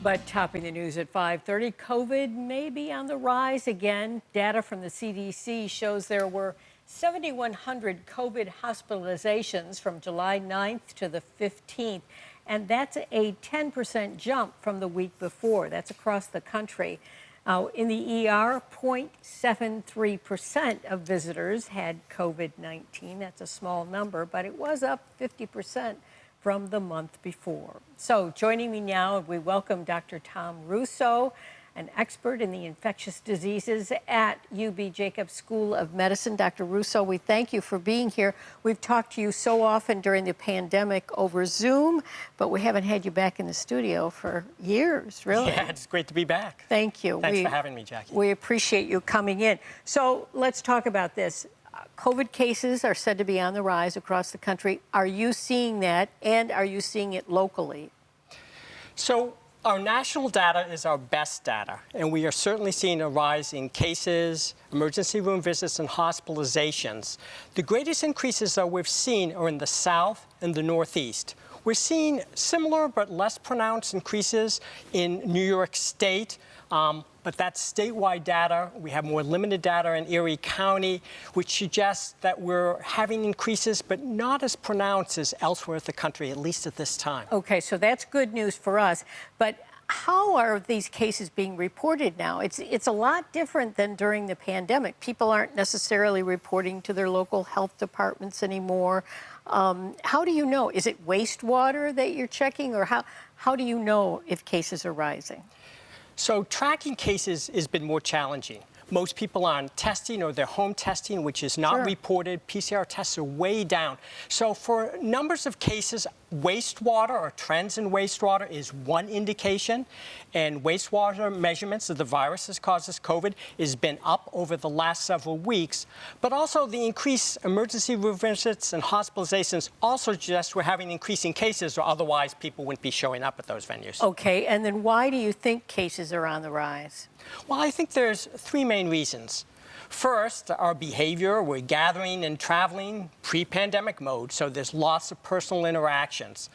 But topping the news at 5:30, COVID may be on the rise again. Data from the CDC shows there were 7,100 COVID hospitalizations from July 9th to the 15th, and that's a 10% jump from the week before. That's across the country. In the ER, 0.73% of visitors had COVID-19. That's a small number, but it was up 50% from the month before. So joining me now, we welcome Dr. Tom Russo, an expert in the infectious diseases at UB Jacobs School of Medicine. Dr. Russo, we thank you for being here. We've talked to you so often during the pandemic over Zoom, but we haven't had you back in the studio for years, really. Yeah, it's great to be back. Thank you. Thanks for having me, Jackie. We appreciate you coming in. So let's talk about this. COVID cases are said to be on the rise across the country. Are you seeing that, and are you seeing it locally? So our national data is our best data, and we are certainly seeing a rise in cases, emergency room visits, and hospitalizations. The greatest increases that we've seen are in the South and the Northeast. We're seeing similar but less pronounced increases in New York State, but that's statewide data. We have more limited data in Erie County, which suggests that we're having increases, but not as pronounced as elsewhere in the country, at least at this time. Okay, so that's good news for us. But how are these cases being reported now? It's a lot different than during the pandemic. People aren't necessarily reporting to their local health departments anymore. How do you know? Is it wastewater that you're checking, or how do you know if cases are rising? So tracking cases has been more challenging. Most people are on testing or they're home testing, which is not reported. PCR tests are way down. So for numbers of cases, wastewater or trends in wastewater is one indication. And wastewater measurements of the virus that causes COVID has been up over the last several weeks. But also the increased emergency room visits and hospitalizations also suggest we're having increasing cases, or otherwise people wouldn't be showing up at those venues. Okay, and then why do you think cases are on the rise? Well, I think there's three main reasons. First, our behavior. We're gathering and traveling pre-pandemic mode, so there's lots of personal interactions.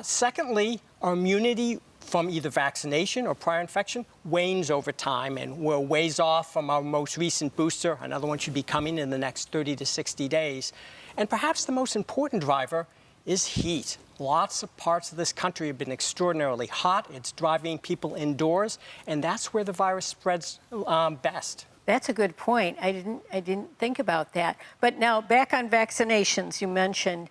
Secondly, our immunity from either vaccination or prior infection wanes over time, and we're ways off from our most recent booster. Another one should be coming in the next 30 to 60 days. And perhaps the most important driver is heat. Lots of parts of this country have been extraordinarily hot. It's driving people indoors, and that's where the virus spreads best. That's a good point. I didn't think about that. But now back on vaccinations, you mentioned.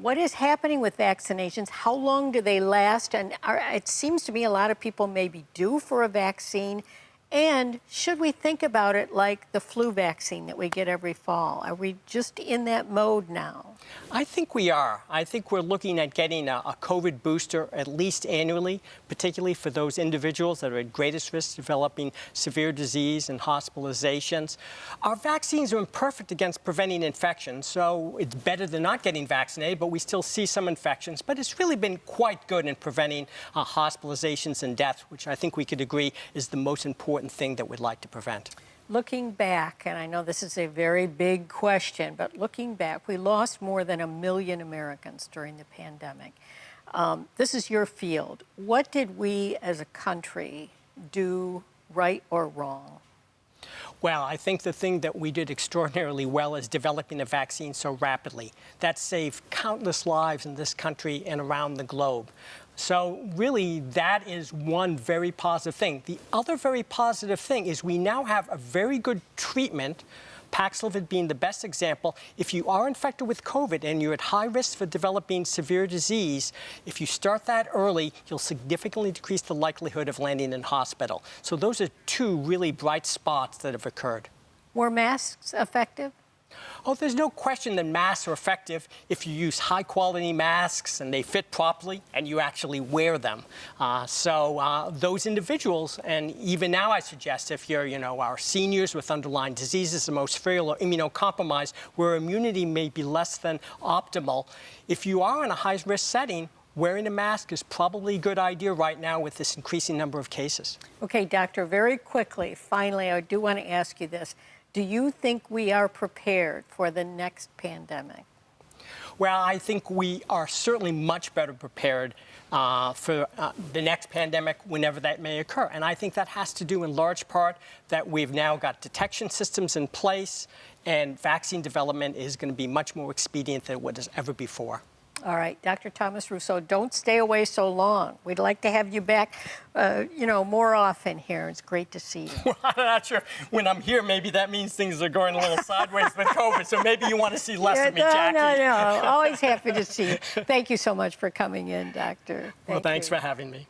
What is happening with vaccinations? How long do they last? And it seems to me a lot of people may be due for a vaccine. And should we think about it like the flu vaccine that we get every fall? Are we just in that mode now? I think we are. I think we're looking at getting a COVID booster at least annually, particularly for those individuals that are at greatest risk of developing severe disease and hospitalizations. Our vaccines are imperfect against preventing infections, so it's better than not getting vaccinated, but we still see some infections. But it's really been quite good in preventing hospitalizations and death, which I think we could agree is the most important thing that we'd like to prevent. Looking back, and I know this is a very big question, but looking back, we lost more than 1 million Americans during the pandemic. This is your field. What did we as a country do right or wrong? Well, I think the thing that we did extraordinarily well is developing a vaccine so rapidly. That saved countless lives in this country and around the globe. So really, that is one very positive thing. The other very positive thing is we now have a very good treatment, Paxlovid being the best example. If you are infected with COVID and you're at high risk for developing severe disease, if you start that early, you'll significantly decrease the likelihood of landing in hospital. So those are two really bright spots that have occurred. Were masks effective? Oh, there's no question that masks are effective if you use high-quality masks and they fit properly and you actually wear them. Those individuals, and even now I suggest if you're, our seniors with underlying diseases, the most frail or immunocompromised, where immunity may be less than optimal, if you are in a high-risk setting, wearing a mask is probably a good idea right now with this increasing number of cases. Okay, doctor, very quickly, finally, I do want to ask you this. Do you think we are prepared for the next pandemic? Well, I think we are certainly much better prepared for the next pandemic, whenever that may occur. And I think that has to do in large part that we've now got detection systems in place, and vaccine development is going to be much more expedient than it was ever before. All right, Dr. Thomas Russo, don't stay away so long. We'd like to have you back, more often here. It's great to see you. Well, I'm not sure. When I'm here, maybe that means things are going a little sideways with COVID, so maybe you want to see less of me, Jackie. No. Always happy to see you. Thank you so much for coming in, Doctor. Well, thanks for having me.